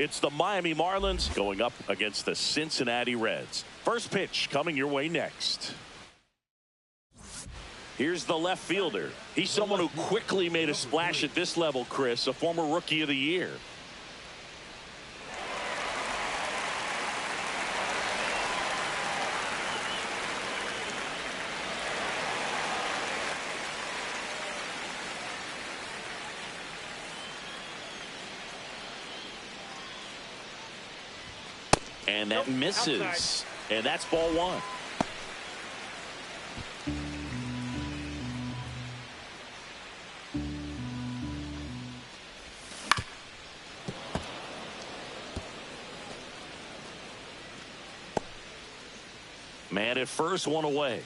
It's the Miami Marlins going up against the Cincinnati Reds. First pitch coming your way next. Here's the left fielder. He's someone who quickly made a splash at this level, Chris, a former Rookie of the Year. And that misses. Outside. And that's ball one. Man at first, one away.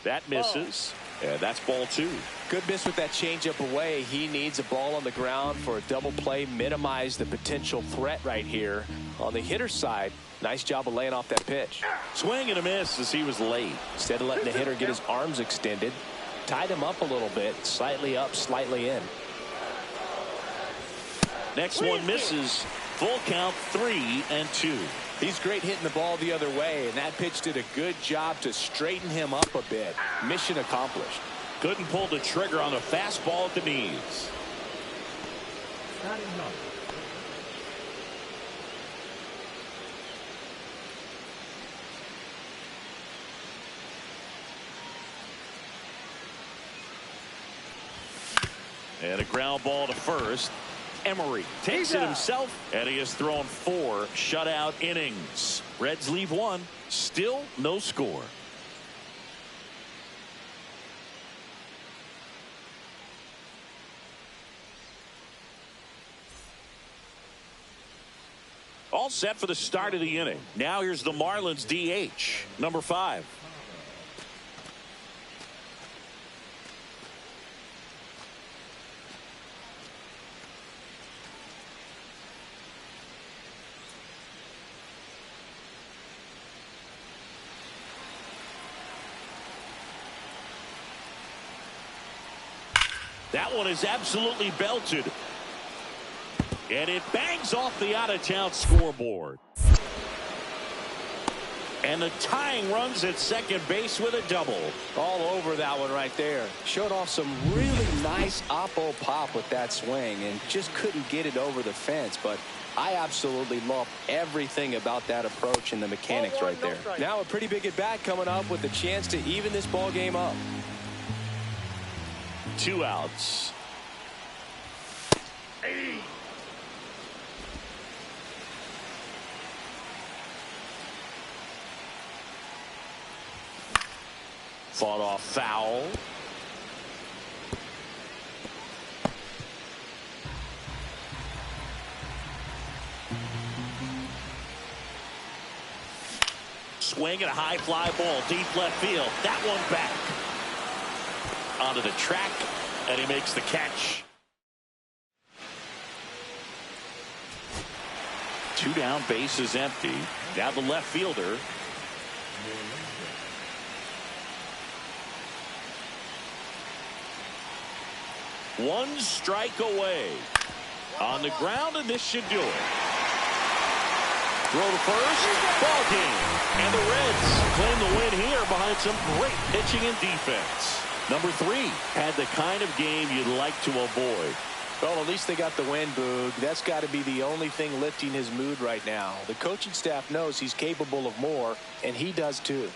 That misses. And that's ball two. Good miss with that changeup away. He needs a ball on the ground for a double play. Minimize the potential threat right here. On the hitter's side, nice job of laying off that pitch. Swing and a miss as he was late. Instead of letting the hitter get his arms extended, tied him up a little bit. Slightly up, slightly in. Next one misses. Full count, 3-2. He's great hitting the ball the other way, and that pitch did a good job to straighten him up a bit. Mission accomplished. Couldn't pull the trigger on the fastball at the knees. And a ground ball to first. Emery takes it himself, and he has thrown 4 shutout innings. Reds leave 1. Still no score. All set for the start of the inning. Now here's the Marlins DH, number 5. That one is absolutely belted. And it bangs off the out-of-town scoreboard. And the tying runs at second base with a double. All over that one right there. Showed off some really nice oppo pop with that swing and just couldn't get it over the fence. But I absolutely love everything about that approach and the mechanics right there. Now a pretty big at-bat coming up with the chance to even this ball game up. 2 outs. Fought off foul. Swing and a high fly ball deep left field. That one back. Onto the track, and he makes the catch. 2 down, base is empty. Now the left fielder. One strike away. On the ground, and this should do it. Throw to first, ball game. And the Reds claim the win here behind some great pitching and defense. Number 3 had the kind of game you'd like to avoid. Well, at least they got the win, Boog. That's got to be the only thing lifting his mood right now. The coaching staff knows he's capable of more, and he does too.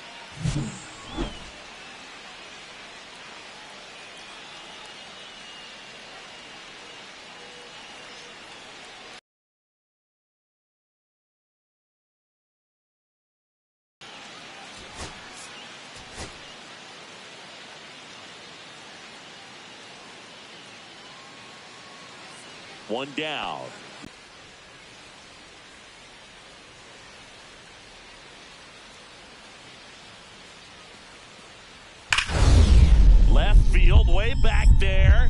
One down. Left field, way back there.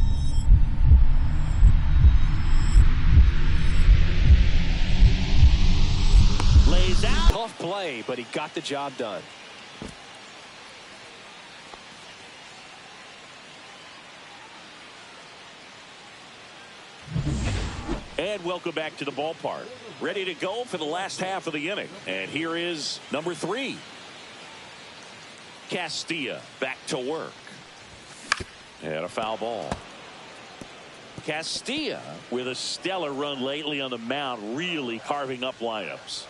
Lays out. Tough play, but he got the job done. And welcome back to the ballpark. Ready to go for the last half of the inning. And here is number 3. Castilla back to work. And a foul ball. Castilla with a stellar run lately on the mound, really carving up lineups.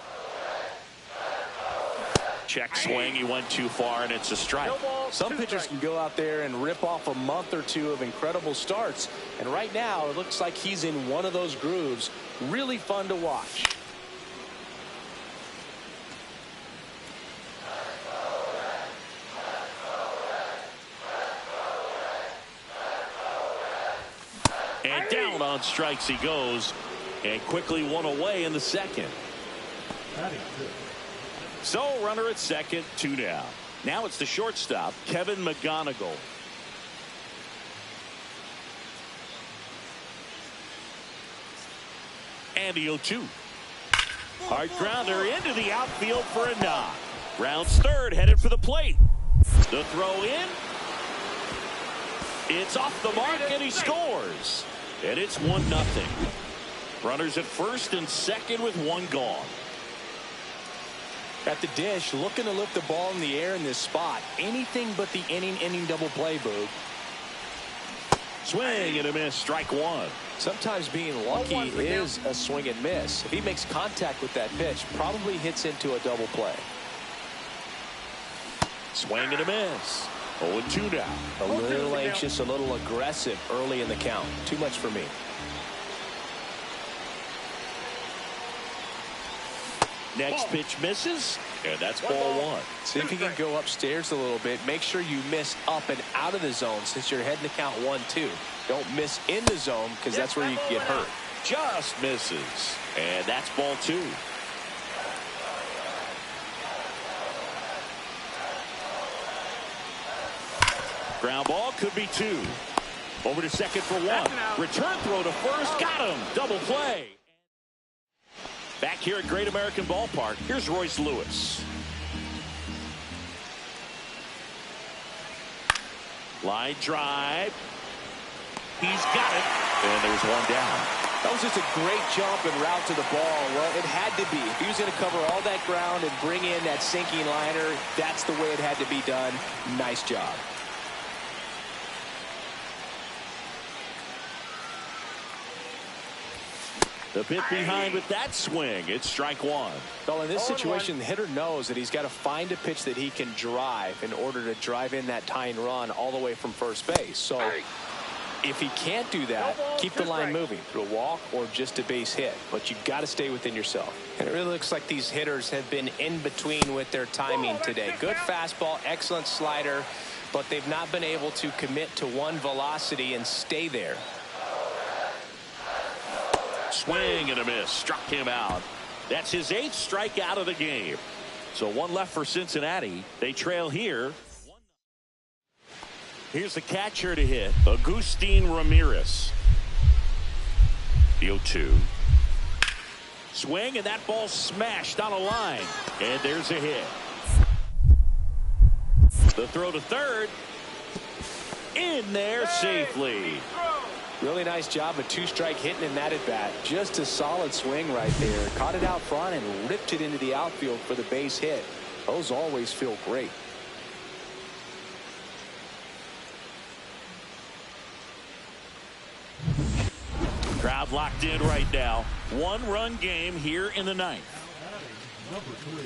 Check swing, he went too far, and it's a strike. Some pitchers can go out there and rip off a month or two of incredible starts, and right now it looks like he's in one of those grooves. Really fun to watch. And down on strikes he goes, and quickly one away in the second. So runner at second, 2 down. Now it's the shortstop, Kevin McGonigal. And the 0-2. Hard grounder into the outfield for a knock. Rounds third, headed for the plate. The throw in. It's off the mark, and he scores. And it's 1-0. Runners at first and second with 1 gone. At the dish, looking to lift the ball in the air in this spot. Anything but the inning double play, Boog. Swing and a miss, strike 1. Sometimes being lucky is a swing and miss. If he makes contact with that pitch, probably hits into a double play. Swing and a miss. 0-2 now. A little anxious, a little aggressive early in the count. Too much for me. Next pitch misses, and that's ball 1. See if you can go upstairs a little bit. Make sure you miss up and out of the zone since you're heading to count 1-2. Don't miss in the zone because that's where you can get hurt. Just misses, and that's ball 2. Ground ball could be 2. Over to second for 1. Return throw to first. Got him. Double play. Back here at Great American Ballpark, here's Royce Lewis. Line drive. He's got it. And there's 1 down. That was just a great jump and route to the ball. Well, it had to be. If he was going to cover all that ground and bring in that sinking liner, that's the way it had to be done. Nice job. The pit behind with that swing. It's strike 1. Well, in this situation, the hitter knows that he's got to find a pitch that he can drive in order to drive in that tying run all the way from first base. So if he can't do that, keep the line moving through a walk or just a base hit. But you've got to stay within yourself. And it really looks like these hitters have been in between with their timing today. Good fastball, excellent slider, but they've not been able to commit to one velocity and stay there. Swing and a miss. Struck him out. That's his 8th strikeout of the game. So 1 left for Cincinnati. They trail here. Here's the catcher to hit, Agustin Ramirez. The 0-2. Swing, and that ball smashed on a line. And there's a hit. The throw to third. In there safely. Really nice job of 2-strike hitting in that at bat. Just a solid swing right there. Caught it out front and ripped it into the outfield for the base hit. Those always feel great. Crowd locked in right now. 1-run game here in the 9th. Number 3.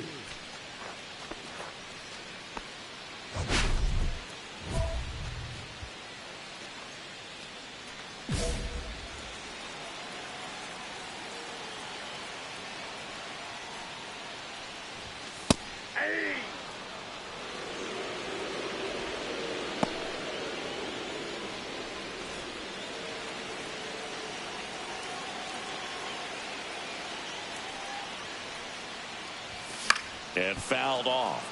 And fouled off.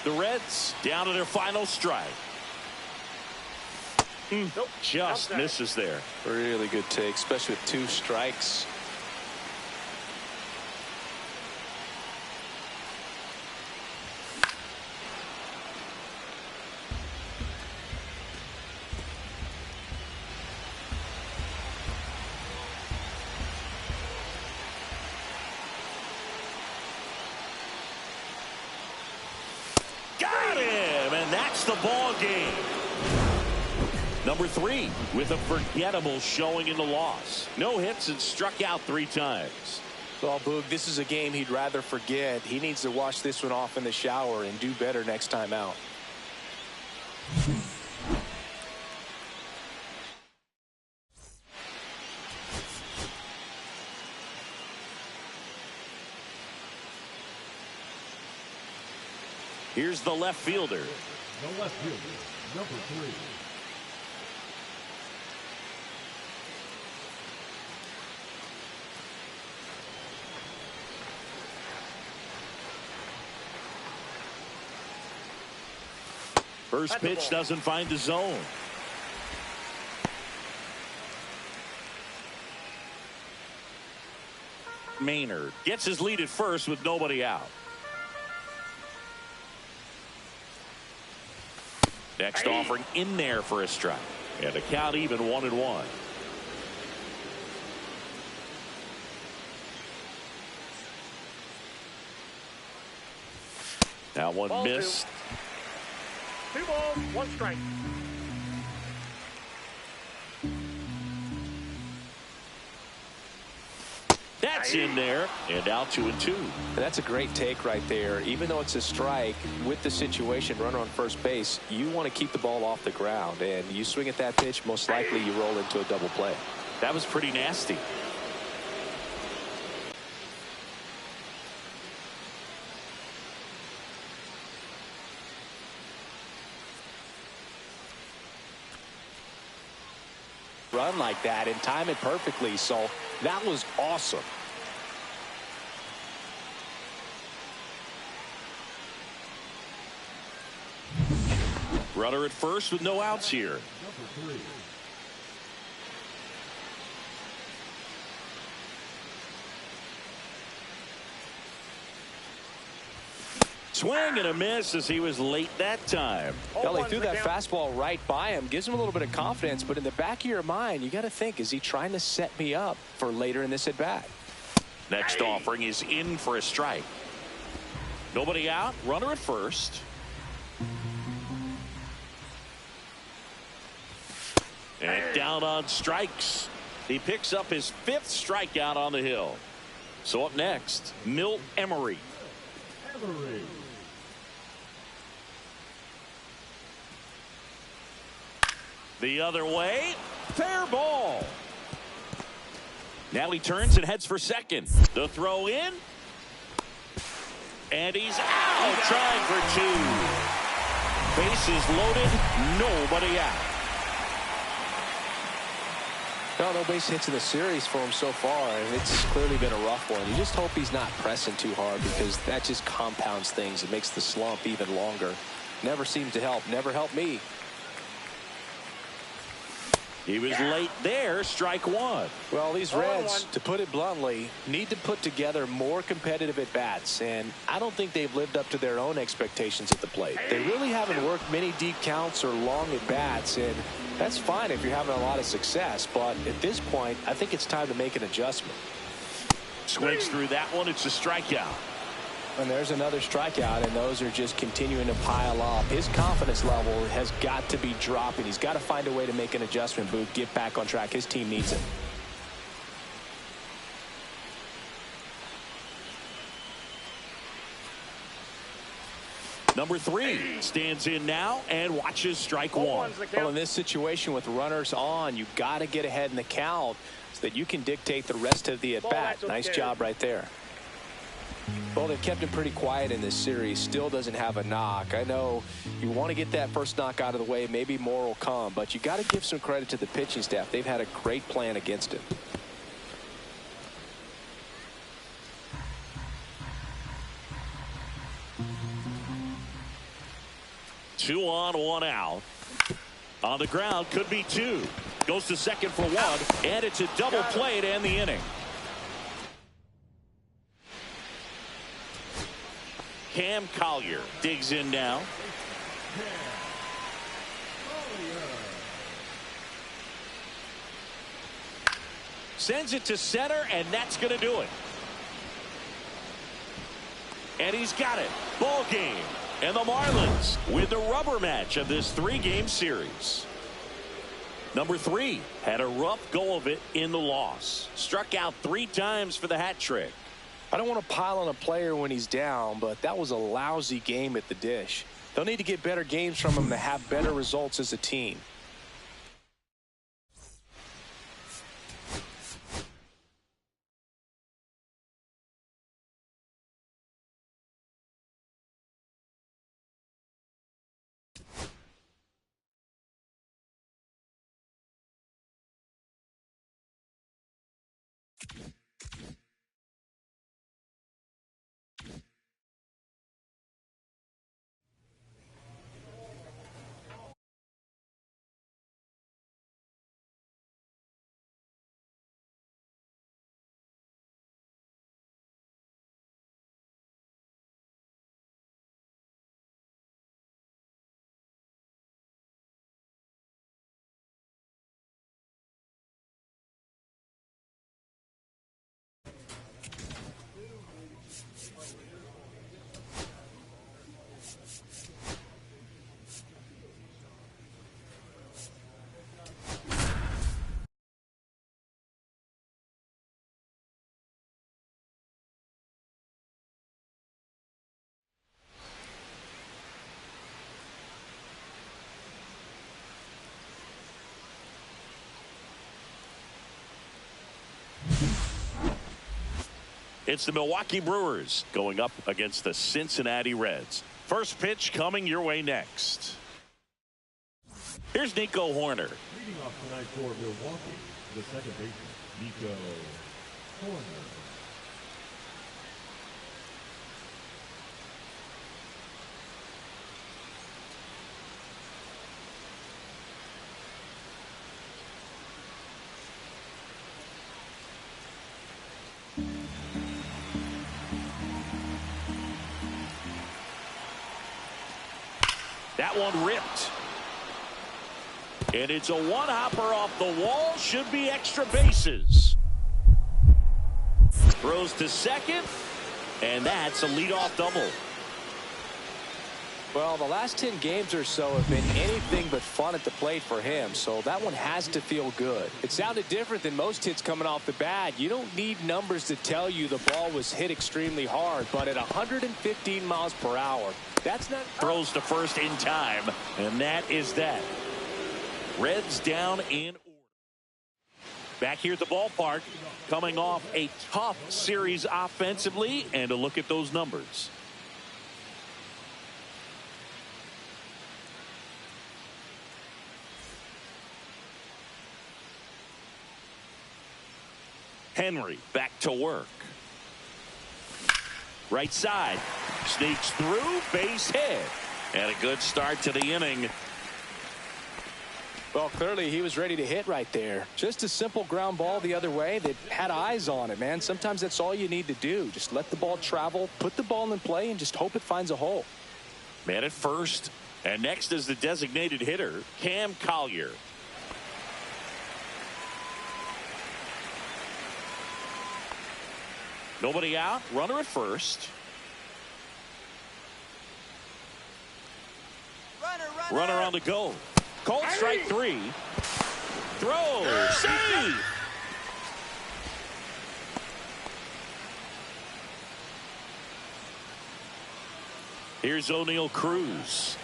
The Reds down to their final strike. Nope. Just misses there. Really good take, especially with 2 strikes. the ball game. Number 3 with a forgettable showing in the loss. No hits and struck out 3 times. Well, Boog, this is a game he'd rather forget. He needs to wash this one off in the shower and do better next time out. Here's the left fielder. The left fielder, number 3. First pitch doesn't find the zone. Maynard gets his lead at first with nobody out. Next offering in there for a strike. And the count even 1-1. Now one Ball missed. 2 balls, 1 strike. That's in there, and out 2-2. That's a great take right there. Even though it's a strike, with the situation, runner on first base, you want to keep the ball off the ground. And you swing at that pitch, most likely you roll into a double play. That was pretty nasty. Run like that and time it perfectly, so that was awesome. Runner at first with no outs here. Number 3. Swing and a miss as he was late that time. Well, he threw that fastball right by him, gives him a little bit of confidence, but in the back of your mind, you got to think, is he trying to set me up for later in this at bat? Next offering is in for a strike. Nobody out, runner at first. And down on strikes. He picks up his 5th strikeout on the hill. So up next, Milt Emery. Emery. The other way, fair ball. Now he turns and heads for second. The throw in. And he's out, trying for 2. Bases loaded, nobody out. No base hits in the series for him so far, and it's clearly been a rough one. You just hope he's not pressing too hard, because that just compounds things. It makes the slump even longer. Never seemed to help. Never helped me. He was late there, strike 1. Well, these Reds, to put it bluntly, need to put together more competitive at-bats, and I don't think they've lived up to their own expectations at the plate. They really haven't worked many deep counts or long at-bats, and that's fine if you're having a lot of success, but at this point, I think it's time to make an adjustment. Swings through that one. It's a strikeout. And there's another strikeout, and those are just continuing to pile up. His confidence level has got to be dropping. He's got to find a way to make an adjustment, Boog, get back on track. His team needs it. Number 3 stands in now and watches strike 1. Well, in this situation with runners on, you got to get ahead in the count so that you can dictate the rest of the at-bat. Nice job right there. Well, they've kept him pretty quiet in this series. Still doesn't have a knock. I know you want to get that first knock out of the way. Maybe more will come, but you got to give some credit to the pitching staff. They've had a great plan against him. Two on, 1 out. On the ground, could be 2. Goes to second for 1, and it's a double play to end the inning. Cam Collier digs in now. Sends it to center, and that's going to do it. And he's got it. Ball game. And the Marlins with the rubber match of this 3-game series. Number 3 had a rough go of it in the loss. Struck out 3 times for the hat trick. I don't want to pile on a player when he's down, but that was a lousy game at the dish. They'll need to get better games from him to have better results as a team. It's the Milwaukee Brewers going up against the Cincinnati Reds. First pitch coming your way next. Here's Nico Horner. Leading off tonight for Milwaukee, the second baseman, Nico Horner. That one ripped. And it's a one-hopper off the wall. Should be extra bases. Throws to second. And that's a leadoff double. Well, the last 10 games or so have been anything but fun at the plate for him, so that one has to feel good. It sounded different than most hits coming off the bat. You don't need numbers to tell you the ball was hit extremely hard, but at 115 miles per hour, that's not... Throws to first in time, and that is that. Reds down in order. Back here at the ballpark, coming off a tough series offensively, and a look at those numbers. Henry back to work. Right side. Sneaks through. Base hit. And a good start to the inning. Well, clearly he was ready to hit right there. Just a simple ground ball the other way that had eyes on it, man. Sometimes that's all you need to do. Just let the ball travel, put the ball in play, and just hope it finds a hole. Man at first. And next is the designated hitter, Cam Collier. Nobody out. Runner at first. Runner on the go. Called strike 3. Throw. Save. Here's O'Neal Cruz.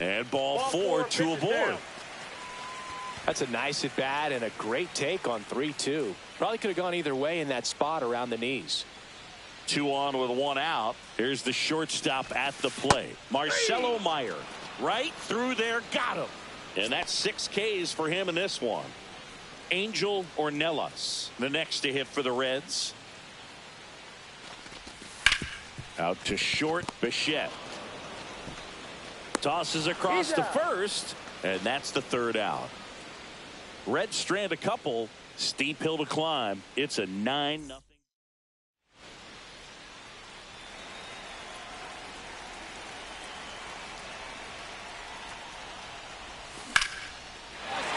And ball 4, 2 aboard. That's a nice at bat and a great take on 3-2. Probably could have gone either way in that spot around the knees. 2 on with 1 out. Here's the shortstop at the plate. Marcelo Meyer right through there. Got him. And that's 6 Ks for him in this one. Angel Ornelas, the next to hit for the Reds. Out to short. Bichette tosses across to first, and that's the 3rd out. Reds strand a couple. Steep hill to climb. It's a 9-0.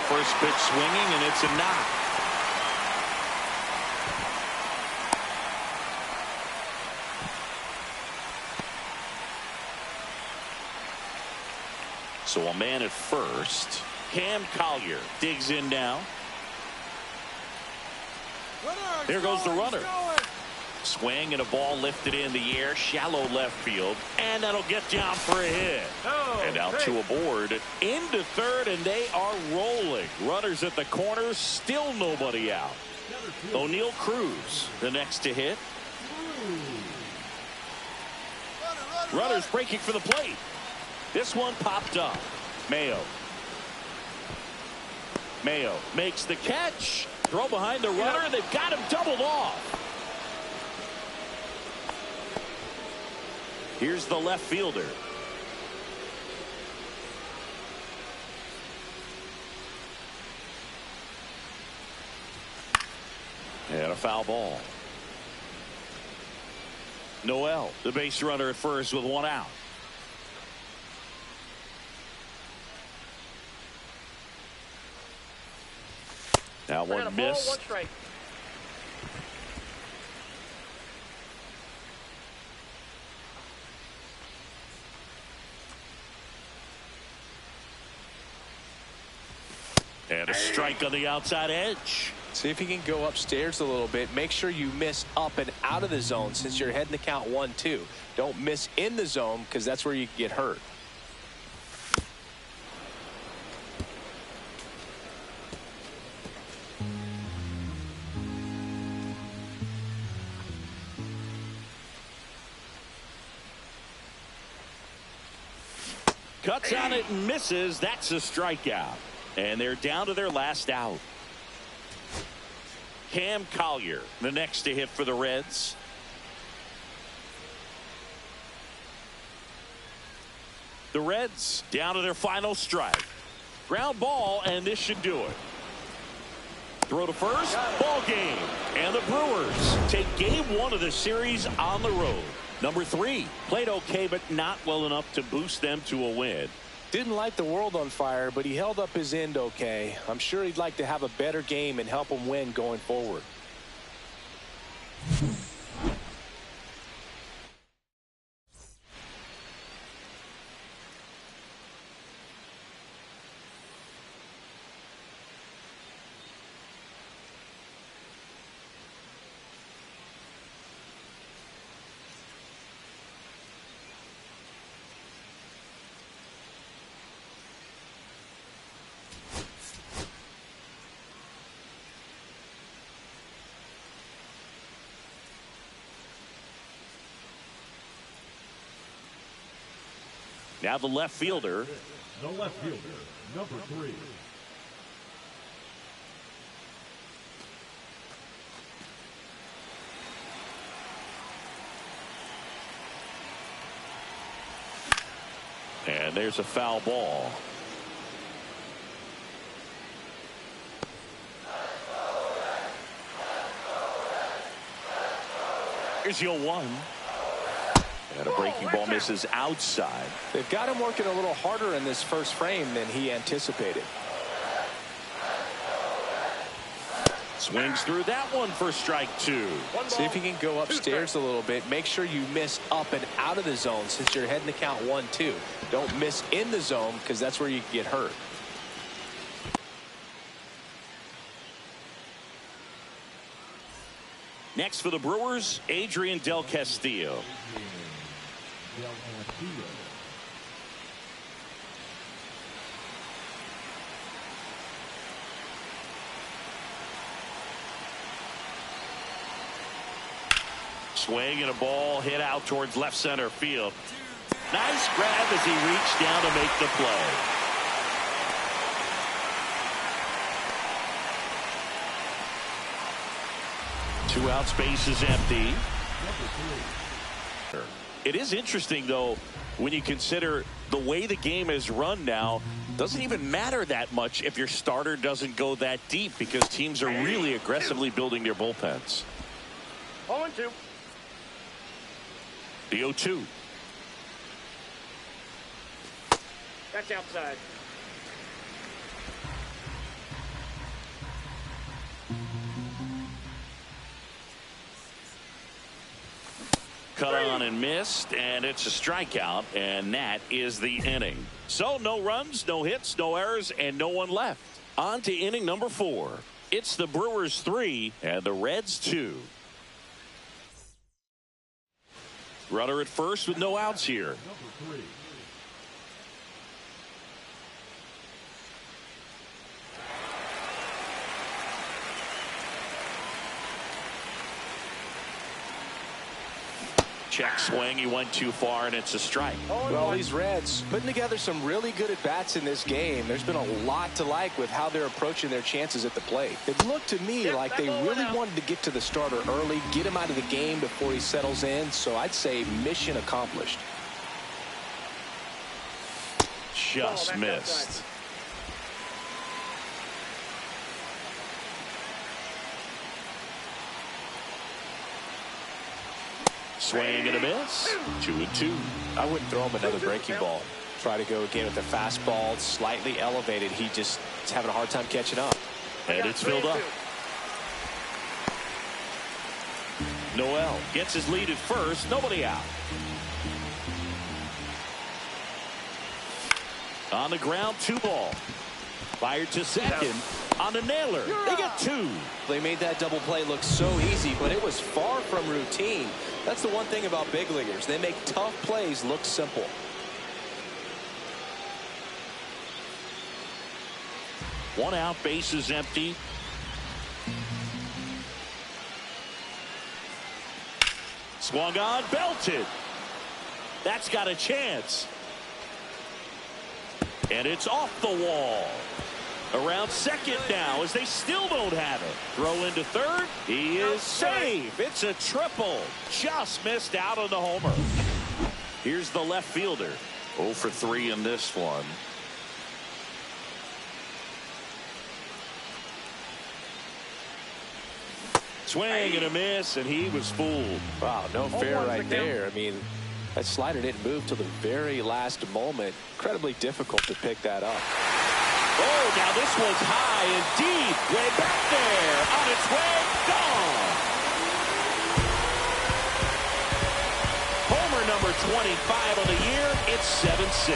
First pitch swinging, and it's a knock. So a man at first. Cam Collier digs in now. Here goes the runner. Swing and a ball lifted in the air, shallow left field, and that'll get down for a hit. And out to a board, into third, and they are rolling. Runners at the corners, still nobody out. O'Neal Cruz, the next to hit. Runners breaking for the plate. This one popped up. Mayo makes the catch. Throw behind the runner. They've got him doubled off. Here's the left fielder. And a foul ball. Noel, the base runner at first with one out. Now one missed. One strike. And a strike on the outside edge. See if you can go upstairs a little bit. Make sure you miss up and out of the zone since you're heading to count 1-2. Don't miss in the zone because that's where you get hurt. Cuts on it and misses. That's a strikeout. And they're down to their last out. Cam Collier, the next to hit for the Reds. The Reds down to their final strike. Ground ball, and this should do it. Throw to first, ball game. And the Brewers take game one of the series on the road. Number 3 played okay, but not well enough to boost them to a win. Didn't light the world on fire, but he held up his end okay. I'm sure he'd like to have a better game and help him win going forward. Now the left fielder. The left fielder, number 3. And there's a foul ball. Here's 0-1. And a breaking ball misses outside. They've got him working a little harder in this first frame than he anticipated. Swings through that one for strike 2. See if you can go upstairs a little bit. Make sure you miss up and out of the zone since you're heading to count 1-2. Don't miss in the zone because that's where you get hurt. Next for the Brewers, Adrian Del Castillo. Swing and a ball hit out towards left center field. Nice grab as he reached down to make the play. Two out, space is empty. It is interesting, though, when you consider the way the game is run now, doesn't even matter that much if your starter doesn't go that deep because teams are really aggressively building their bullpens. 0-2. The 0-2. That's outside. cut on and missed, and it's a strikeout, and that is the inning. So no runs, no hits, no errors, and no one left. On to inning number 4. It's the Brewers 3 and the Reds 2. Runner at first with no outs here. Number 3. Check swing. He went too far, and it's a strike. Well, these Reds putting together some really good at-bats in this game. There's been a lot to like with how they're approaching their chances at the plate. It looked to me like they really wanted to get to the starter early, get him out of the game before he settles in. So I'd say mission accomplished. Just missed. Swing and a miss. 2-2. I wouldn't throw him another breaking ball. Try to go again with the fastball slightly elevated. He just is having a hard time catching up. And it's filled up. Noel gets his lead at first. Nobody out. On the ground, 2 ball. Fired to second on the nailer. They get 2. They made that double play look so easy, but it was far from routine. That's the one thing about big leaguers. They make tough plays look simple. One out, bases empty. Swung on, belted. That's got a chance. And it's off the wall. Around second now as they still don't have it. Throw into third. He is safe. It's a triple. Just missed out on the homer. Here's the left fielder. 0 for 3 in this one. Swing and a miss, and he was fooled. Wow, no fair right there. I mean, that slider didn't move till the very last moment. Incredibly difficult to pick that up. Oh, now this one's high and deep. Way back there. On its way. Gone. Homer number 25 on the year. It's 7-6.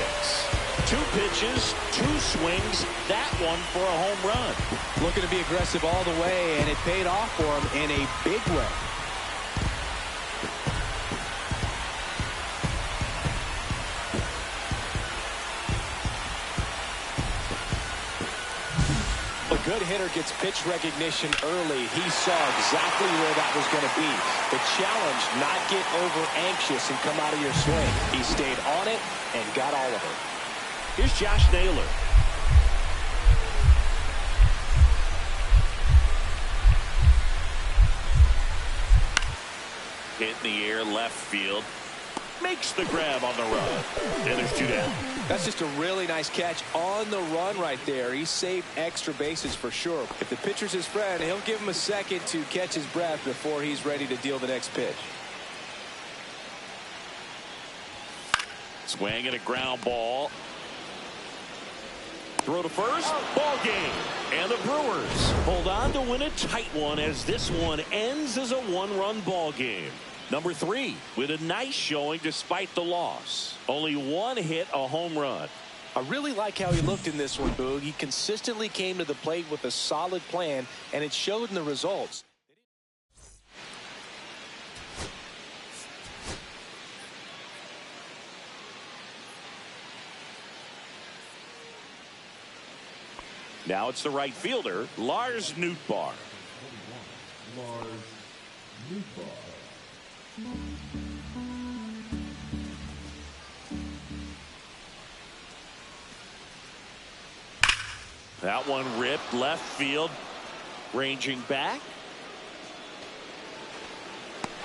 2 pitches, 2 swings. That one for a home run. Looking to be aggressive all the way, and it paid off for him in a big way. A good hitter gets pitch recognition early. He saw exactly where that was going to be. The challenge, not get over anxious and come out of your swing. He stayed on it and got all of it. Here's Josh Naylor. Hit in the air, left field. Makes the grab on the run. And there's 2 down. That's just a really nice catch on the run right there. He saved extra bases for sure. If the pitcher's his friend, he'll give him a second to catch his breath before he's ready to deal the next pitch. Swing and a ground ball. Throw to first. Ball game. And the Brewers hold on to win a tight one as this one ends as a 1-run ball game. Number 3 with a nice showing despite the loss. Only 1 hit, a home run. I really like how he looked in this one, Boog. He consistently came to the plate with a solid plan, and it showed in the results. Now it's the right fielder, Lars Nootbaar. Lars Nootbaar. That one ripped left field, ranging back.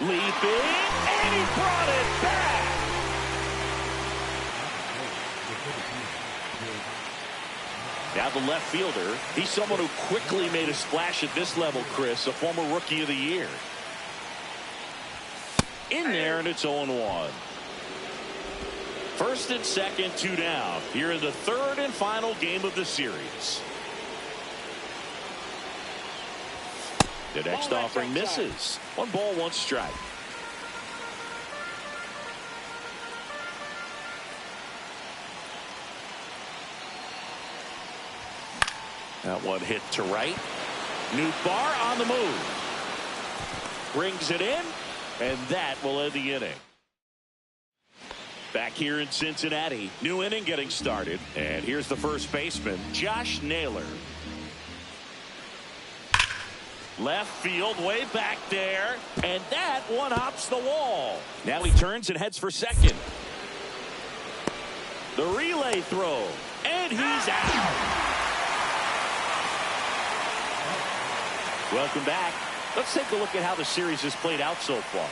Leaping, and he brought it back. Now the left fielder, he's someone who quickly made a splash at this level, Chris, a former Rookie of the Year. In there, and it's 0-1. First and second, 2 down. Here in the 3rd and final game of the series. The next offering misses. 1 ball, 1 strike. That one hit to right. Bar on the move. Brings it in, and that will end the inning. Back here in Cincinnati, new inning getting started. And here's the first baseman, Josh Naylor. Left field, way back there, and that one hops the wall. Now he turns and heads for second. The relay throw, and he's out. Welcome back. Let's take a look at how the series has played out so far.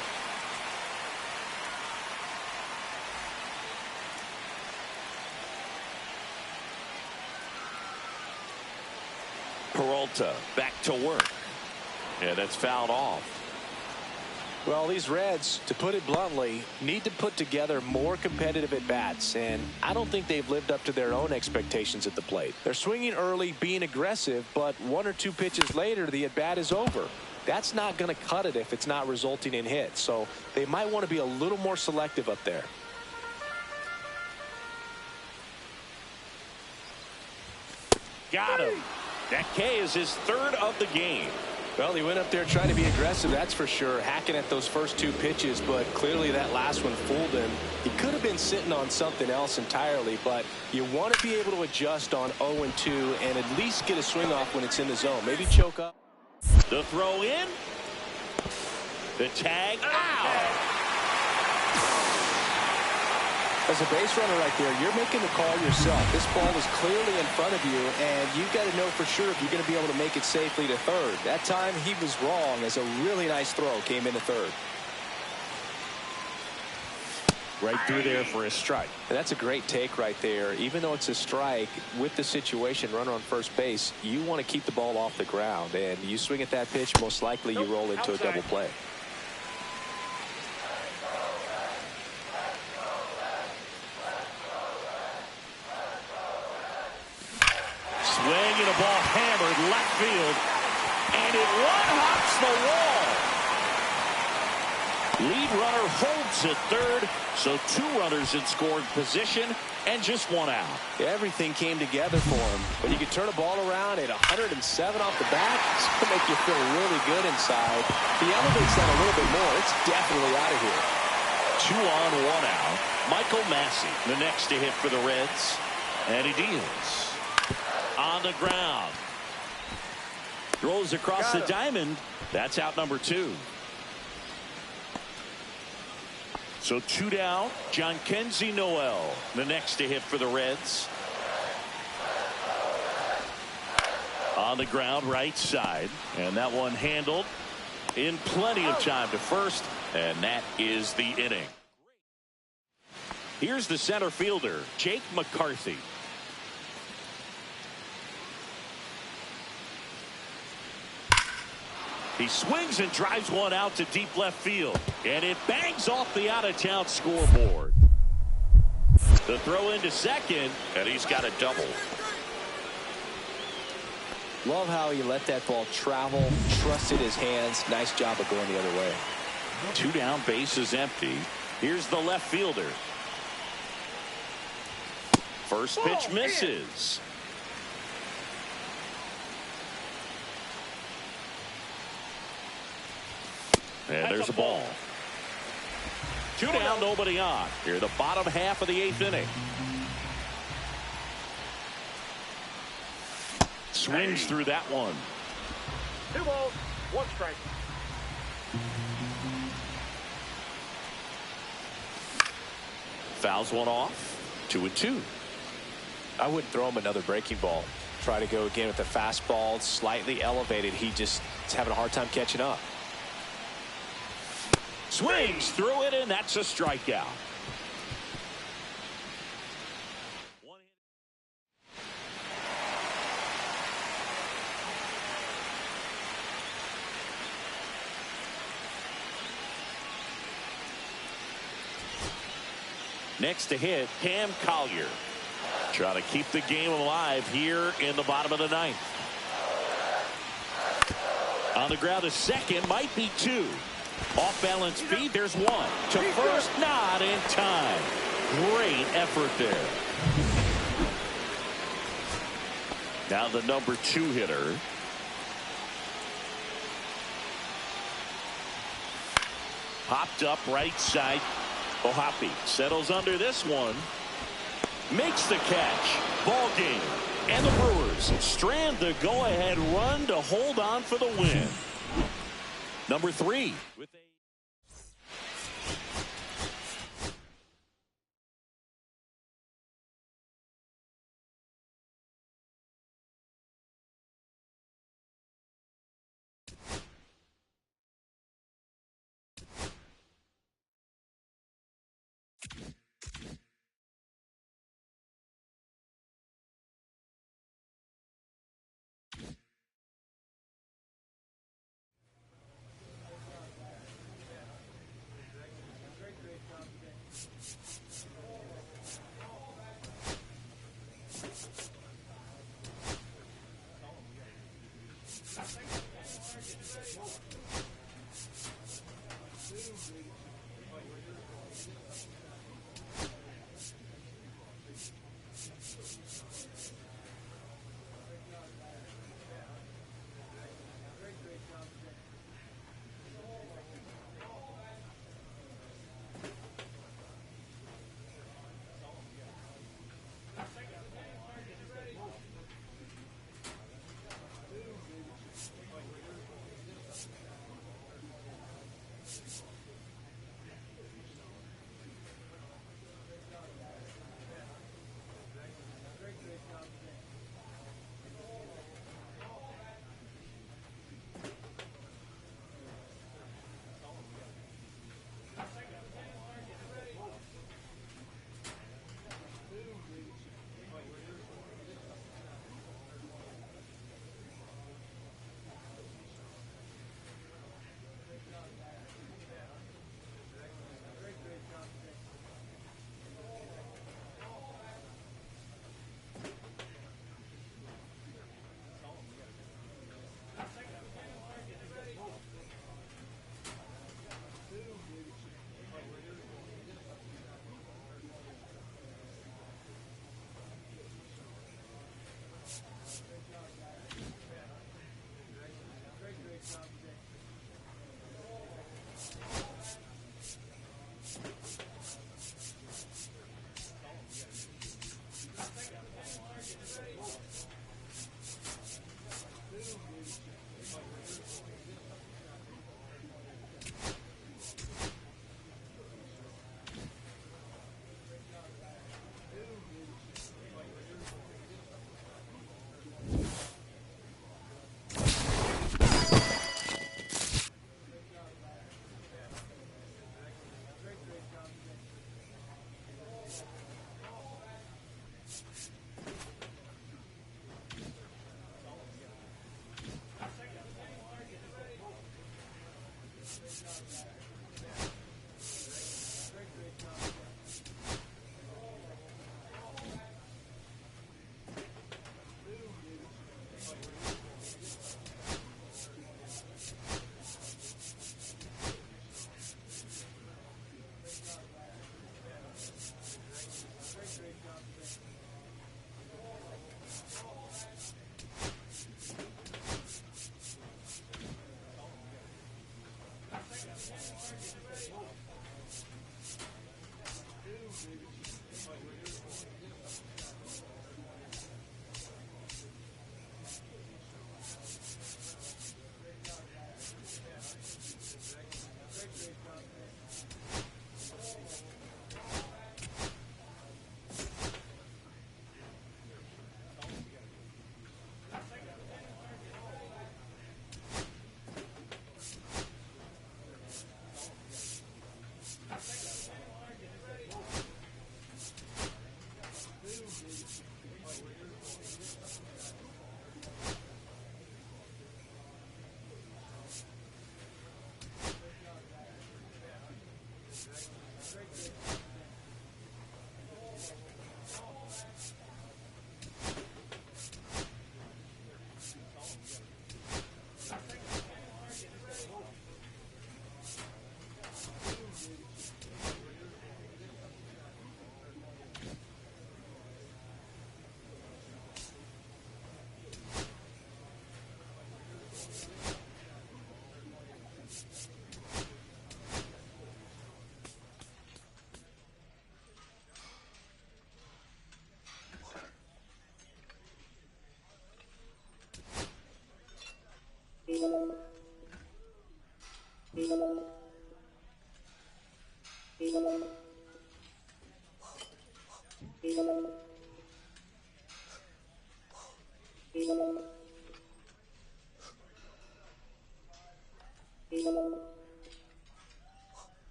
Peralta back to work. Yeah, that's fouled off. Well, these Reds, to put it bluntly, need to put together more competitive at-bats, and I don't think they've lived up to their own expectations at the plate. They're swinging early, being aggressive, but 1 or 2 pitches later, the at-bat is over. That's not going to cut it if it's not resulting in hits, so they might want to be a little more selective up there. Got him. That K is his 3rd of the game. Well, he went up there trying to be aggressive, that's for sure, hacking at those first 2 pitches, but clearly that last one fooled him. He could have been sitting on something else entirely, but you want to be able to adjust on 0-2 and at least get a swing off when it's in the zone. Maybe choke up. The throw in. The tag out. As a base runner right there, you're making the call yourself. This ball is clearly in front of you, and you've got to know for sure if you're going to be able to make it safely to third. That time he was wrong, as a really nice throw came into third. Right through there for a strike. And that's a great take right there. Even though it's a strike, with the situation, runner on first base, you want to keep the ball off the ground. And you swing at that pitch, most likely you roll into a double play. Swing and a ball hammered left field. And it one-hops the wall. Lead runner holds at third, so 2 runners in scoring position and just 1 out. Everything came together for him. When you can turn a ball around at 107 off the bat, it's going to make you feel really good inside. He elevates that a little bit more. It's definitely out of here. 2 on, 1 out. Michael Massey, the next to hit for the Reds. And he deals. On the ground. Throws across the diamond. That's out number 2. So 2 down. John Kenzie Noel, the next to hit for the Reds. On the ground, right side. And that one handled in plenty of time to first. And that is the inning. Here's the center fielder, Jake McCarthy. He swings and drives one out to deep left field. And it bangs off the out-of-town scoreboard. The throw into second, and he's got a double. Love how he let that ball travel, trusted his hands. Nice job of going the other way. 2 down, base is empty. Here's the left fielder. First pitch misses. And there's a ball. 2 down, nobody on. Here, the bottom half of the 8th inning. Swings through that one. 2 balls, 1 strike. Fouls one off. 2-2. I wouldn't throw him another breaking ball. Try to go again with the fastball, slightly elevated. He just is having a hard time catching up. Swings through it, and that's a strikeout. Next to hit, Cam Collier. Trying to keep the game alive here in the bottom of the 9th. On the ground, a second, might be 2. Off balance feed, there's 1. To first, not in time. Great effort there. Now the number 2 hitter. Popped up right side. Ohapi settles under this one. Makes the catch. Ball game. And the Brewers strand the go-ahead run to hold on for the win. Number 3.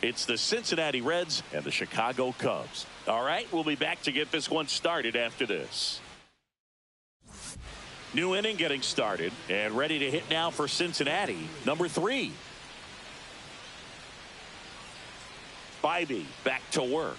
It's the Cincinnati Reds and the Chicago Cubs. All right, we'll be back to get this one started after this. New inning getting started and ready to hit now for Cincinnati. Number 3. Bybee back to work.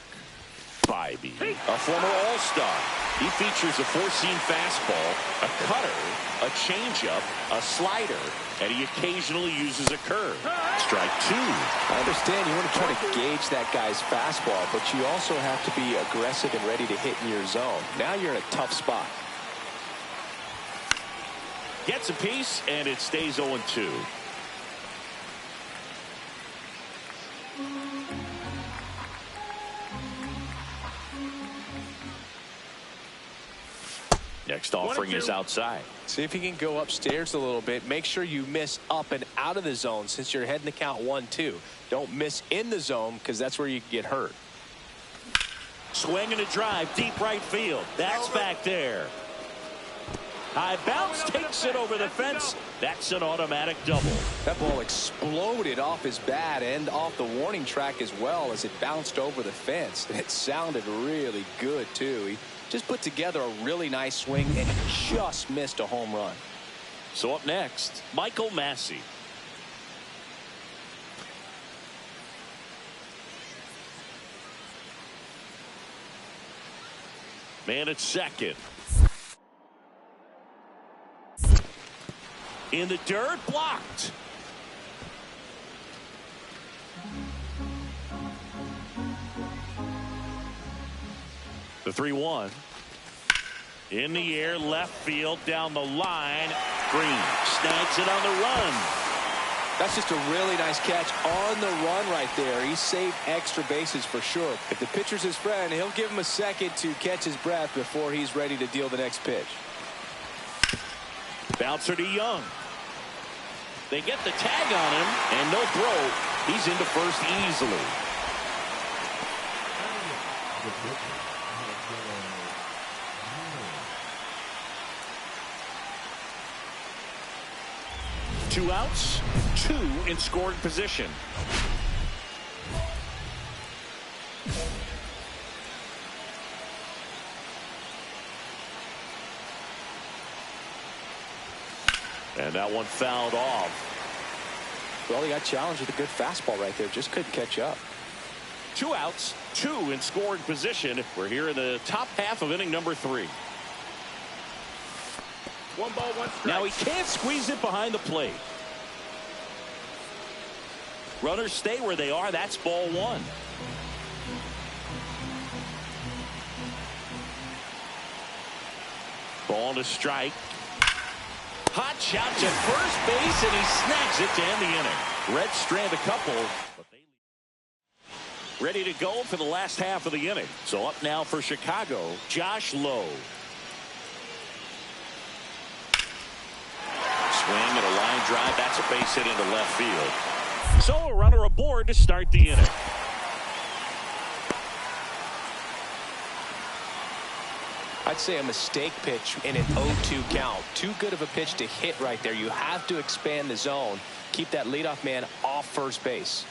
Bybee, a former All-Star. He features a four-seam fastball, a cutter, a changeup, a slider, and he occasionally uses a curve. Strike 2. I understand you want to try to gauge that guy's fastball, but you also have to be aggressive and ready to hit in your zone. Now you're in a tough spot. Gets a piece, and it stays 0-2. Next offering is outside. See if you can go upstairs a little bit. Make sure you miss up and out of the zone since you're heading the count 1-2. Don't miss in the zone because that's where you can get hurt. Swing and a drive, deep right field. That's back there. High bounce takes it over the fence. That's an automatic double. That ball exploded off his bat and off the warning track as well as it bounced over the fence. And it sounded really good, too. He just put together a really nice swing and just missed a home run. So up next, Michael Massey. Man at second. In the dirt, blocked. The 3-1. In the air, left field, down the line. Green snags it on the run. That's just a really nice catch on the run right there. He saved extra bases for sure. If the pitcher's his friend, he'll give him a second to catch his breath before he's ready to deal the next pitch. Bouncer to Young. They get the tag on him, and no throw. He's into first easily. Two outs, 2 in scoring position. And that one fouled off. Well, he got challenged with a good fastball right there. Just couldn't catch up. 2 outs, 2 in scoring position. We're here in the top half of inning number 3. 1 ball, 1 strike. Now he can't squeeze it behind the plate. Runners stay where they are. That's ball 1. Ball to strike. Hot shot to first base, and he snags it to end the inning. Reds strand a couple, but they ready to go for the last half of the inning. So up now for Chicago, Josh Lowe. Swing and a line drive. That's a base hit into left field. So a runner aboard to start the inning. I'd say a mistake pitch in an 0-2 count. Too good of a pitch to hit right there. You have to expand the zone. Keep that leadoff man off first base.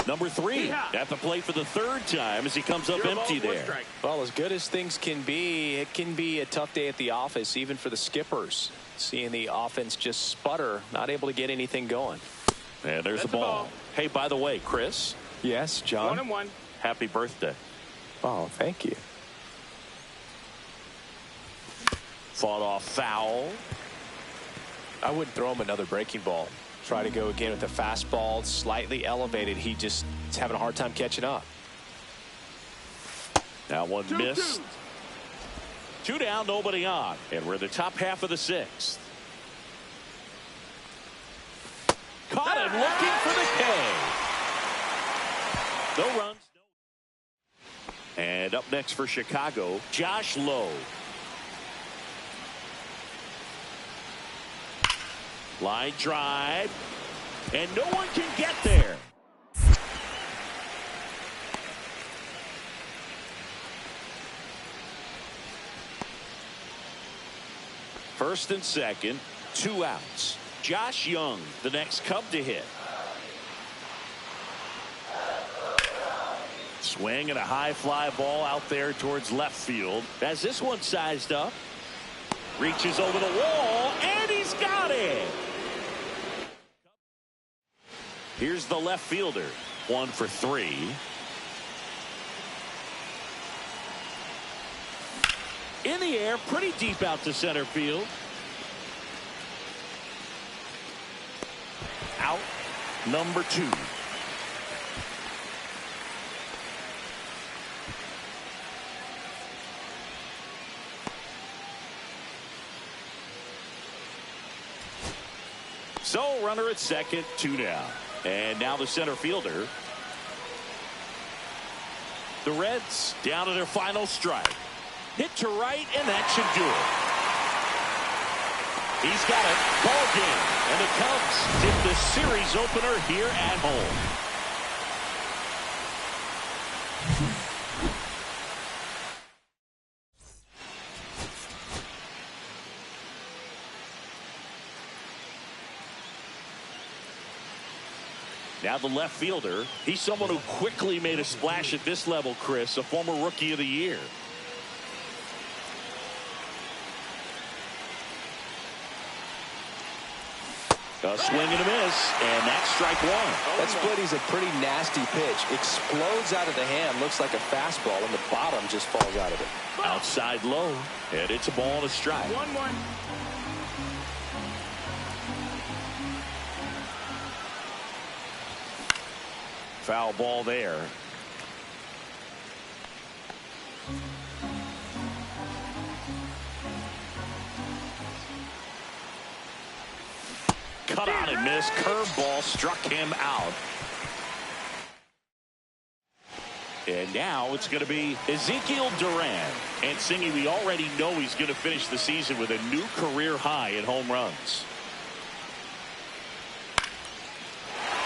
Number 3 at the plate for the 3rd time as he comes up empty there. Well, as good as things can be, it can be a tough day at the office, even for the skippers. Seeing the offense just sputter, not able to get anything going. And there's the ball. Hey, by the way, Chris. Yes, John. 1-1. Happy birthday. Oh, thank you. Fought off foul. I wouldn't throw him another breaking ball. Try to go again with the fastball, slightly elevated. He just is having a hard time catching up. Now one missed. 2 down, nobody on. And we're in the top half of the 6th. Caught him looking for the K. No runs. And up next for Chicago, Josh Lowe. Line drive. And no one can get there. First and second, 2 outs. Josh Young, the next Cub to hit. Swing and a high fly ball out there towards left field. As this one sized up. Reaches over the wall, and he's got it. Here's the left fielder. 1 for 3. In the air, pretty deep out to center field. Out, number 2. So, runner at second, 2 down. And now the center fielder. The Reds down to their final strike. Hit to right, and that should do it. He's got it. Ball game. And the Cubs did the series opener here at home. Now the left fielder. He's someone who quickly made a splash at this level, Chris, a former Rookie of the Year. A swing and a miss, and that's strike 1. That split is a pretty nasty pitch. Explodes out of the hand, looks like a fastball, and the bottom just falls out of it. Outside low, and it's a ball and a strike. 1-1. Foul ball there. Cut on and missed. Curveball struck him out. And now it's going to be Ezekiel Duran. And Singy, we already know he's going to finish the season with a new career high in home runs.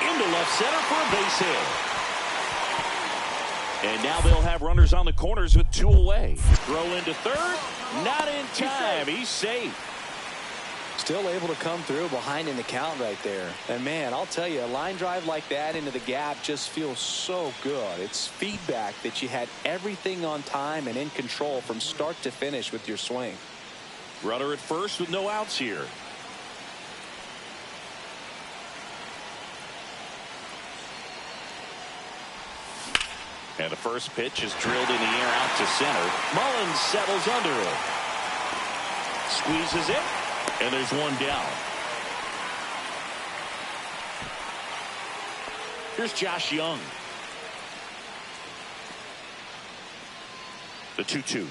Into left center for a base hit. And now they'll have runners on the corners with 2 away. Throw into third. Not in time. He's safe. Still able to come through behind in the count right there. And man, I'll tell you, a line drive like that into the gap just feels so good. It's feedback that you had everything on time and in control from start to finish with your swing. Runner at first with no outs here. And the first pitch is drilled in the air out to center. Mullins settles under it. Squeezes it. And there's 1 down. Here's Josh Young. The 2-2.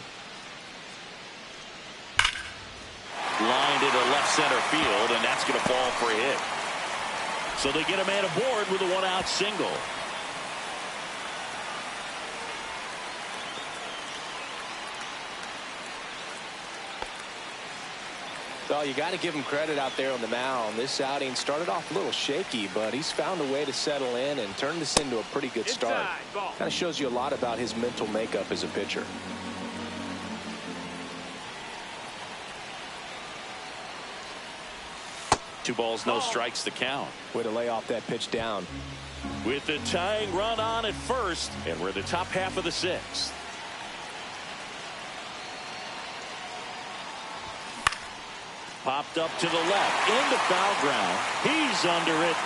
Lined into left center field, and that's going to fall for a hit. So they get a man aboard with a 1-out single. Well, you got to give him credit out there on the mound. This outing started off a little shaky, but he's found a way to settle in and turn this into a pretty good start. Kind of shows you a lot about his mental makeup as a pitcher. 2 balls, no strikes the count. Way to lay off that pitch down. With the tying run on at first, and we're in the top half of the 6th. Popped up to the left, into foul ground. He's under it.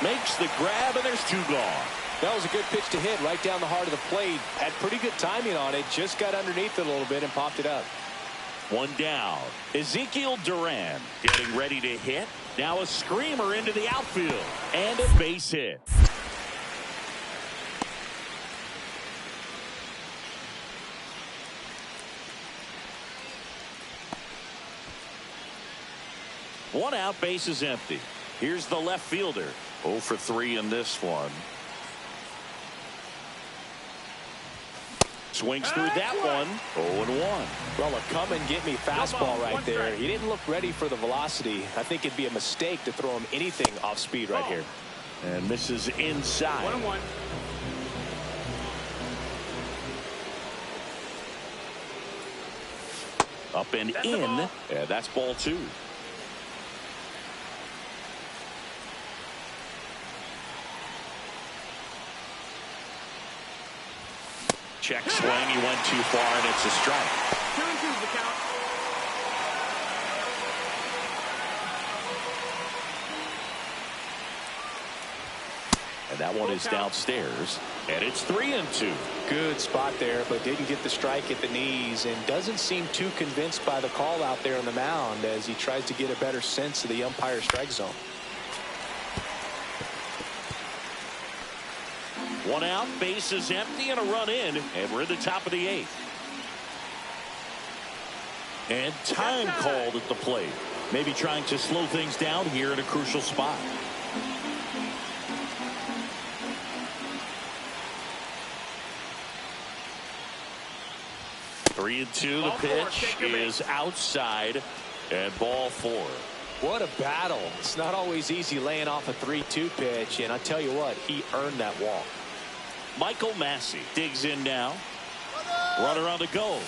Makes the grab, and there's 2 gone. That was a good pitch to hit right down the heart of the plate. Had pretty good timing on it. Just got underneath it a little bit and popped it up. 1 down. Ezekiel Duran getting ready to hit. Now a screamer into the outfield. And a base hit. One out, base is empty. Here's the left fielder. 0 for 3 in this one. Swings through that one. 0-1. Well, a come and get me fastball right there. He didn't look ready for the velocity. I think it'd be a mistake to throw him anything off speed right here. And misses inside. 1-1. Up and in. And that's ball 2. Check swing. He went too far, and it's a strike. 2-2 the count. And that one is downstairs, and it's 3-2. Good spot there, but didn't get the strike at the knees, and doesn't seem too convinced by the call out there on the mound as he tries to get a better sense of the umpire strike zone. 1 out, base is empty, and a run in, and we're in the top of the 8th. And time called at the plate. Maybe trying to slow things down here in a crucial spot. Three and 2, the pitch is outside, and ball 4. What a battle. It's not always easy laying off a 3-2 pitch, and I tell you what, he earned that walk. Michael Massey digs in now. Runner on the go.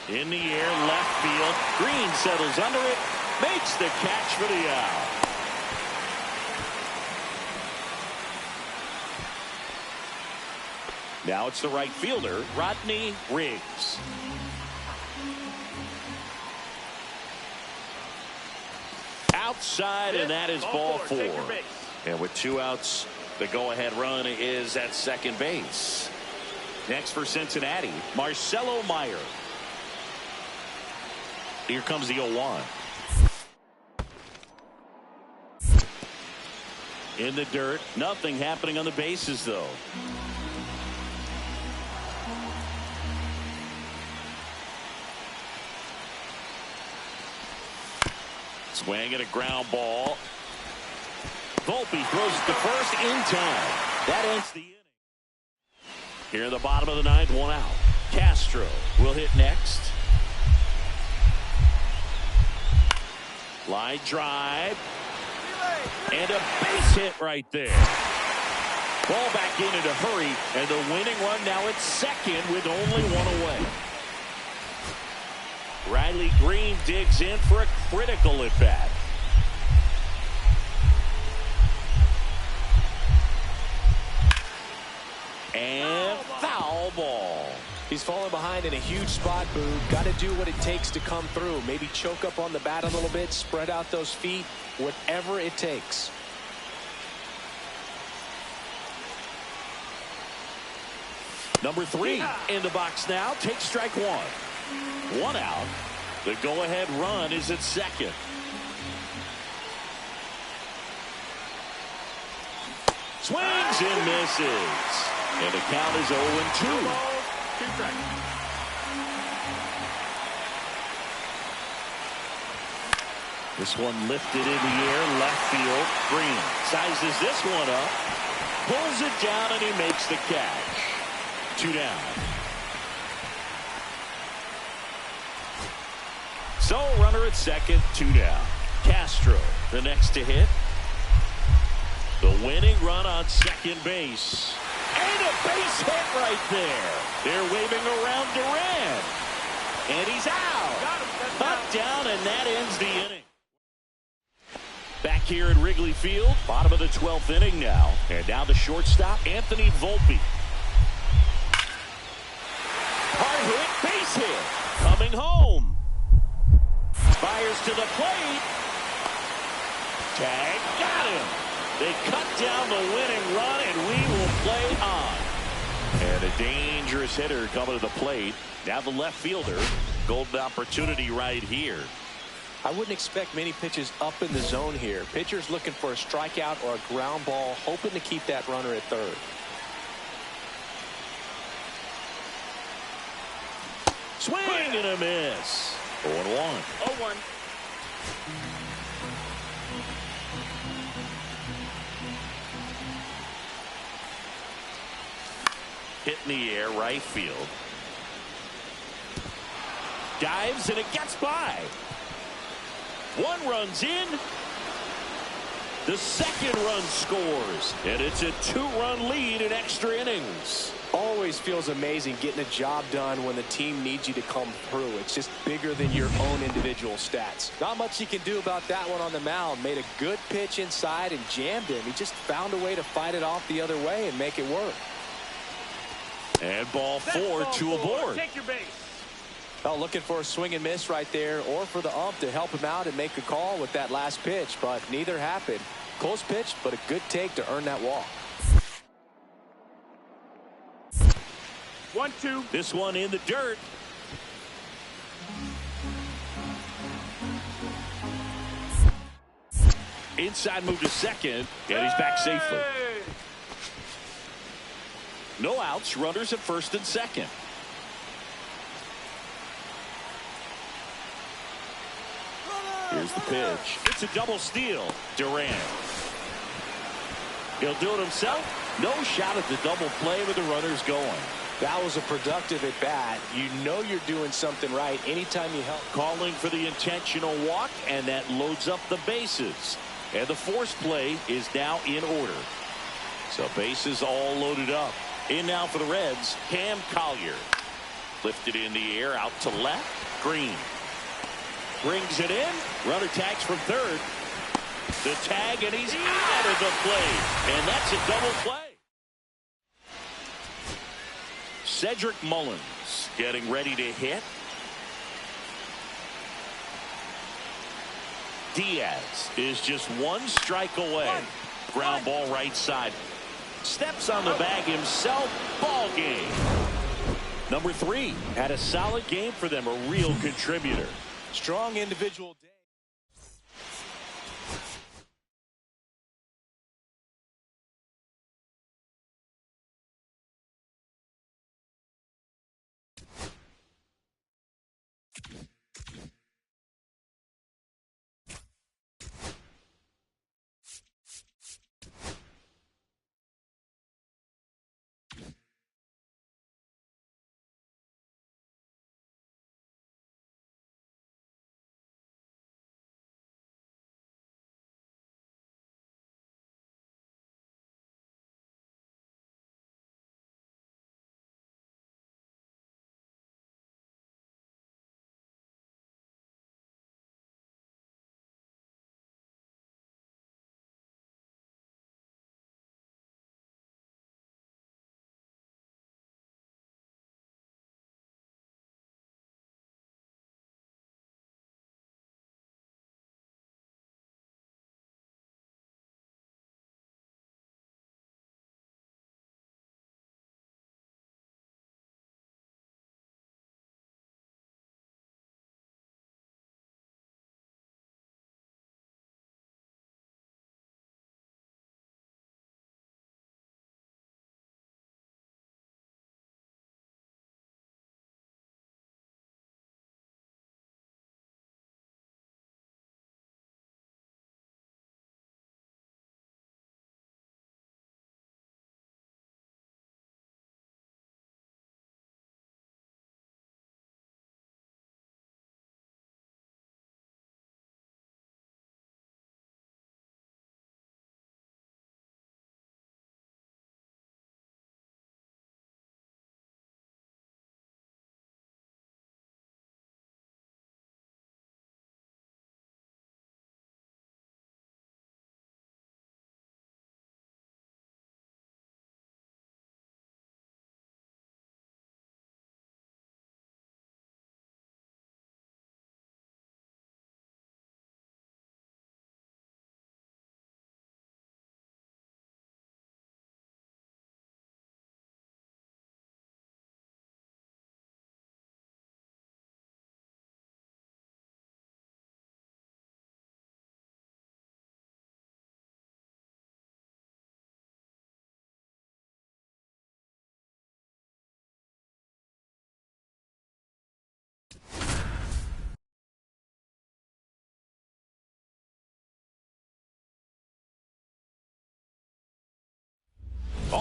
In the air, left field. Green settles under it. Makes the catch for the out. Now it's the right fielder, Rodney Riggs. Outside, and that is ball 4. And with 2 outs, the go-ahead run is at second base. Next for Cincinnati, Marcelo Meyer. Here comes the 0-1. In the dirt, nothing happening on the bases, though. Swing at a ground ball. Volpe throws it to first in time. That ends the inning. Here in the bottom of the 9th, 1 out. Castro will hit next. Line drive. And a base hit right there. Ball back in a hurry, and the winning run now at second with only 1 away. Riley Green digs in for a critical at bat. And foul ball. He's falling behind in a huge spot, Boo. Got to do what it takes to come through. Maybe choke up on the bat a little bit, spread out those feet, whatever it takes. Number 3 in the box now. Takes strike 1. 1 out. The go-ahead run is at second. Swings and misses. And the count is 0-2. This one lifted in the air, left field. Green sizes this one up, pulls it down, and he makes the catch. 2 down. So runner at second, 2 down. Castro the next to hit. The winning run on second base. And a base hit right there. They're waving around Duran. And he's out. Cut down, and that ends the inning. here at Wrigley Field. Bottom of the 12th inning now. And now the shortstop, Anthony Volpe. Hard hit, base hit. Coming home. Fires to the plate. Tag, got him. They cut down the winning run, and we will play on. And a dangerous hitter coming to the plate. Now the left fielder. Golden opportunity right here. I wouldn't expect many pitches up in the zone here. Pitcher's looking for a strikeout or a ground ball, hoping to keep that runner at third. Swing and a miss. 0-1. 0-1. Hit in the air, right field. Dives and it gets by. One runs in. The second run scores. And it's a 2-run lead in extra innings. Always feels amazing getting a job done when the team needs you to come through. It's just bigger than your own individual stats. Not much you can do about that one on the mound. Made a good pitch inside and jammed him. He just found a way to fight it off the other way and make it work. And ball 4, 2 aboard. Take your base. Oh, looking for a swing and miss right there, or for the ump to help him out and make a call with that last pitch, but neither happened. Close pitch, but a good take to earn that walk. 1-2. This one in the dirt. Inside move to second, and he's back safely. No outs, runners at first and second. Here's the pitch. It's a double steal. Durant. He'll do it himself. No shot at the double play with the runners going. That was a productive at bat. You know you're doing something right anytime you help. Calling for the intentional walk, and that loads up the bases. And the force play is now in order. So bases all loaded up. In now for the Reds, Cam Collier. Lifted in the air, out to left. Green. Brings it in. Runner tags from third. The tag, and he's out of the play. And that's a double play. Cedric Mullins getting ready to hit. Diaz is just one strike away. Ground ball right side. Steps on the bag himself. Ball game. Number 3 had a solid game for them. A real contributor. Strong individual day.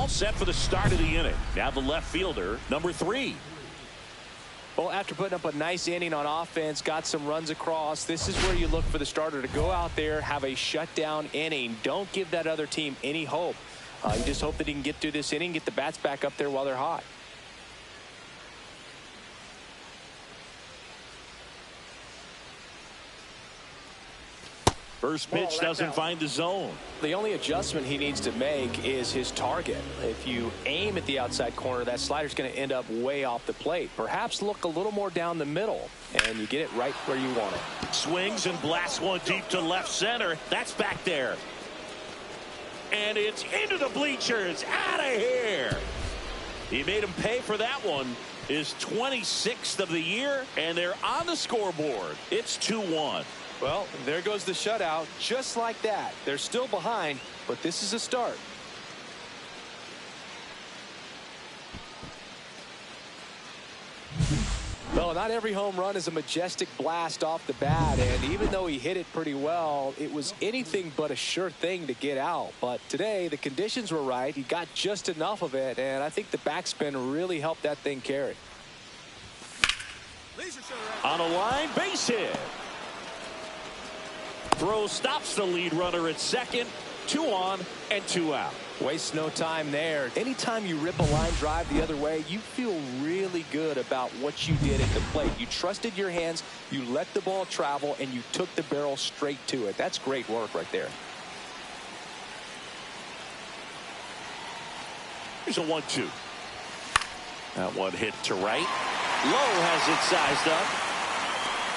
all set for the start of the inning. Now the left fielder, number 3. Well, after putting up a nice inning on offense, got some runs across, this is where you look for the starter to go out there, have a shutdown inning. Don't give that other team any hope. You just hope that he can get through this inning, get the bats back up there while they're hot. First pitch doesn't find the zone. The only adjustment he needs to make is his target. If you aim at the outside corner, that slider's going to end up way off the plate. Perhaps look a little more down the middle, and you get it right where you want it. Swings and blasts one deep to left center. That's back there. And it's into the bleachers. Out of here. He made him pay for that one. His 26th of the year, and they're on the scoreboard. It's 2-1. Well, there goes the shutout, just like that. They're still behind, but this is a start. Well, not every home run is a majestic blast off the bat, and even though he hit it pretty well, it was anything but a sure thing to get out. But today, the conditions were right. He got just enough of it, and I think the backspin really helped that thing carry. On a line, base hit. Throw stops the lead runner at second. 2 on and 2 out. Waste no time there. Anytime you rip a line drive the other way, you feel really good about what you did at the plate. You trusted your hands, you let the ball travel, and you took the barrel straight to it. That's great work right there. Here's a 1-2. That one hit to right. Lowe has it sized up.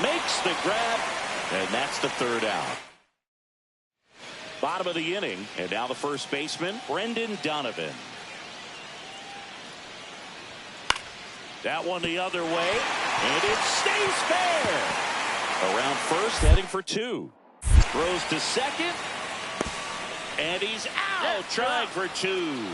Makes the grab. And that's the 3rd out. Bottom of the inning. And now the first baseman, Brendan Donovan. That one the other way. And it stays fair. Around first, heading for 2. Throws to second. And he's out. Trying for 2.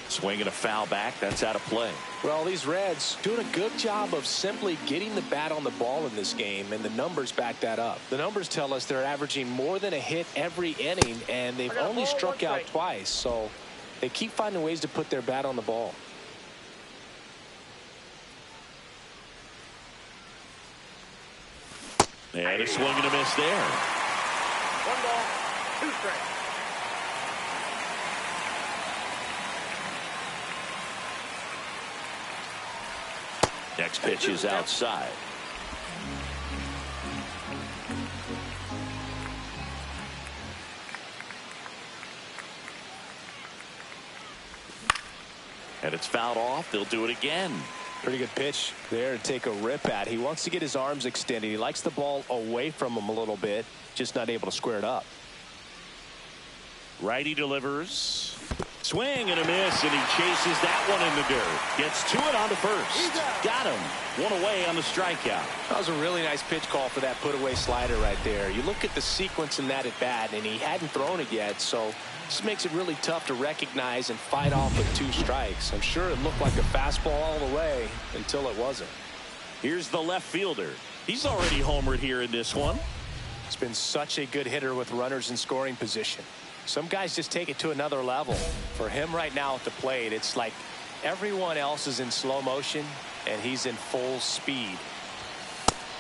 Swinging a foul back. That's out of play. Well, these Reds doing a good job of simply getting the bat on the ball in this game, and the numbers back that up. The numbers tell us they're averaging more than a hit every inning, and they've only struck out twice, so they keep finding ways to put their bat on the ball. And a swing and a miss there. 1 ball, 2 strikes. Next pitch is outside. And it's fouled off. They'll do it again. Pretty good pitch there to take a rip at. He wants to get his arms extended. He likes the ball away from him a little bit, just not able to square it up. Righty delivers. Swing and a miss, and he chases that one in the dirt. Gets to it on the first. Got him. 1 away on the strikeout. That was a really nice pitch call for that put-away slider right there. You look at the sequence in that at-bat, and he hadn't thrown it yet, so this makes it really tough to recognize and fight off with 2 strikes. I'm sure it looked like a fastball all the way until it wasn't. Here's the left fielder. He's already homered here in this one. He's been such a good hitter with runners in scoring position. Some guys just take it to another level. For him right now at the plate, it's like everyone else is in slow motion and he's in full speed.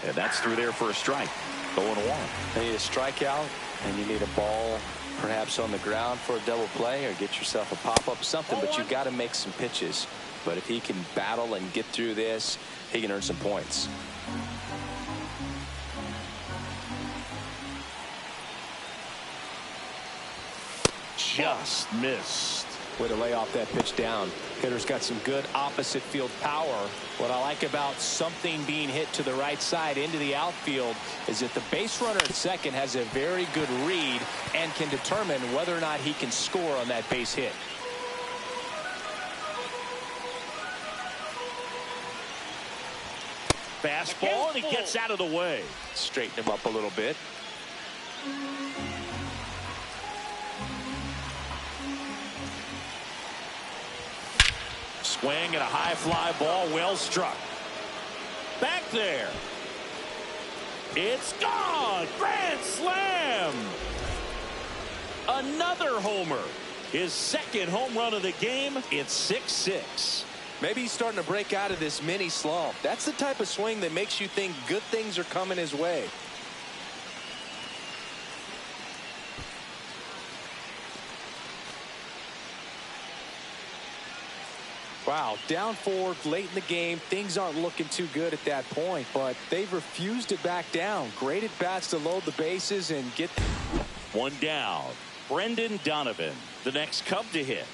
And that's through there for a strike. 0-1. You need a strikeout, and you need a ball perhaps on the ground for a double play, or get yourself a pop-up, something, but you got to make some pitches. But if he can battle and get through this, he can earn some points. Just missed. Way to lay off that pitch down. Hitter's got some good opposite field power. What I like about something being hit to the right side into the outfield is that the base runner at second has a very good read and can determine whether or not he can score on that base hit. Fastball, and he gets out of the way. Straighten him up a little bit. Swing and a high fly ball, well struck. Back there. It's gone. Grand slam. Another homer. His second home run of the game. It's 6-6. Maybe he's starting to break out of this mini slump. That's the type of swing that makes you think good things are coming his way. Wow, down 4 late in the game. Things aren't looking too good at that point, but they've refused to back down. Great at bats to load the bases and get. One down. Brendan Donovan, the next Cub to hit.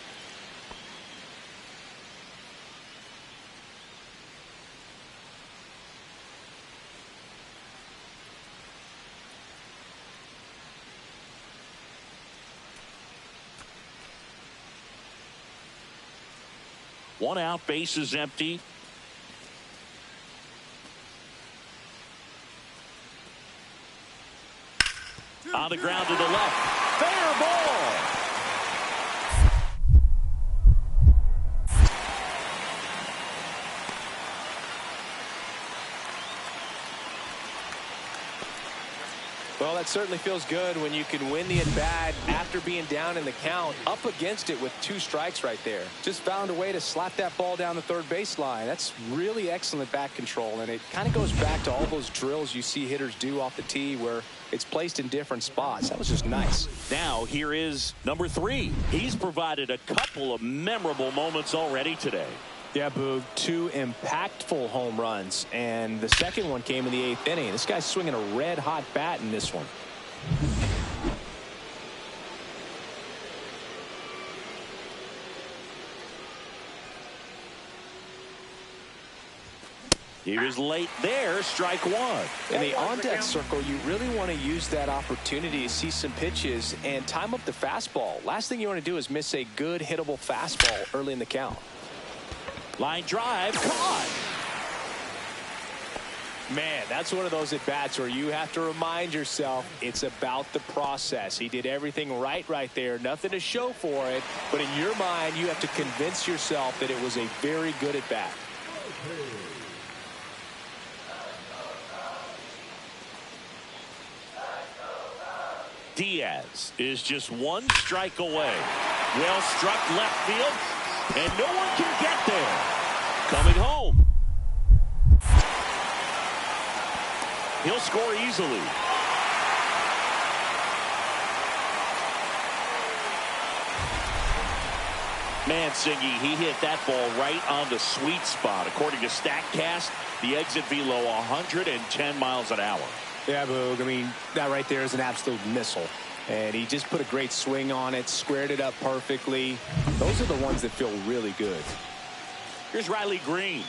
One out, base is empty. On the ground to the left. Fair ball. Well, that certainly feels good when you can win the at-bat after being down in the count, up against it with 2 strikes right there. Just found a way to slap that ball down the third baseline. That's really excellent bat control, and it kind of goes back to all those drills you see hitters do off the tee where it's placed in different spots. That was just nice. Now here is number 3. He's provided a couple of memorable moments already today. Yeah, Boog, 2 impactful home runs, and the second one came in the 8th inning. This guy's swinging a red-hot bat in this one. He was late there, strike 1. In the on-deck circle, you really want to use that opportunity to see some pitches and time up the fastball. Last thing you want to do is miss a good hittable fastball early in the count. Line drive, caught. Man, that's one of those at-bats where you have to remind yourself it's about the process. He did everything right there. Nothing to show for it. But in your mind, you have to convince yourself that it was a very good at-bat. Diaz is just 1 strike away. Well struck left field. And no one can get there. Coming home. He'll score easily. Mansingi, he hit that ball right on the sweet spot. According to StatCast, the exit velo 110 miles an hour. Yeah, Boog, I mean, that right there is an absolute missile. And he just put a great swing on it, squared it up perfectly. Those are the ones that feel really good. Here's Riley Green.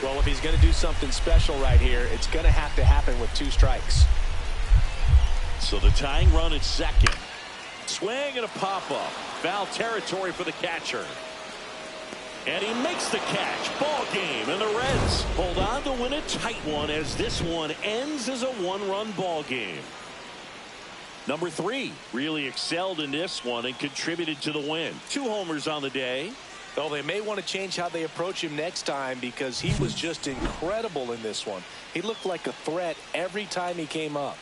Well, if he's going to do something special right here, it's going to have to happen with 2 strikes. So the tying run at second. Swing and a pop-up. Foul territory for the catcher. And he makes the catch. Ball game. And the Reds hold on to win a tight one as this one ends as a 1-run ball game. Number 3 really excelled in this one and contributed to the win. 2 homers on the day. Well, they may want to change how they approach him next time because he was just incredible in this one. He looked like a threat every time he came up.